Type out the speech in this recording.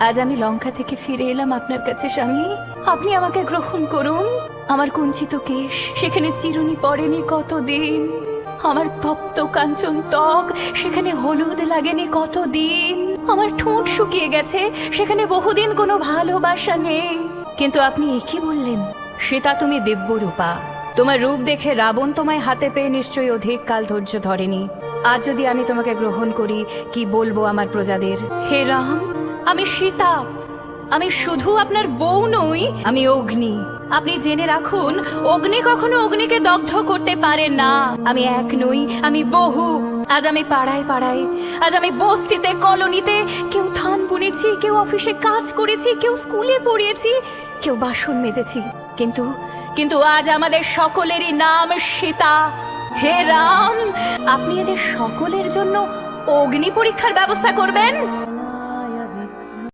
আজ আমি লঙ্কা থেকে ফিরে এলাম আপনার কাছে স্বামী, আপনি আমাকে গ্রহণ করুন। আমার কুঞ্চিত কেশ সেখানে চিরুনি পড়েনি কতদিন, আমার তপ্ত কাঞ্চন ত্বক সেখানে হলুদ লাগেনি কতদিন, আমার ঠোঁট শুকিয়ে গেছে সেখানে বহুদিন কোনো ভালোবাসা নেই। কিন্তু আপনি একই বললেন, সীতা তুমি দিব্যরূপা, তোমার রূপ দেখে রাবণ তোমায় হাতে পেয়ে নিশ্চয়ই অধিক কাল ধৈর্য ধরেনি। আজ যদি আমি তোমাকে গ্রহণ করি, কি বলবো আমার প্রজাদের? হে রাম, আমি সীতা, আমি শুধু আপনার বউ নই, আমি অগ্নি। আপনি জেনে রাখুন, অগ্নি কখনো অগ্নিকে দগ্ধ করতে পারে না। আমি এক নই, আমি বহু। আজ আমি পাড়ায় পাড়ায়, আজ আমি বস্তিতে কলোনিতে, কেউ ধান বুনেছি, কেউ অফিসে কাজ করেছি, কেউ স্কুলে পড়িয়েছি, কেউ বাসন মেজেছি, কিন্তু কিন্তু আজ আমাদের সকলেরই নাম সীতা। হে রাম, আপনি এদের সকলের জন্য অগ্নি পরীক্ষার ব্যবস্থা করবেন।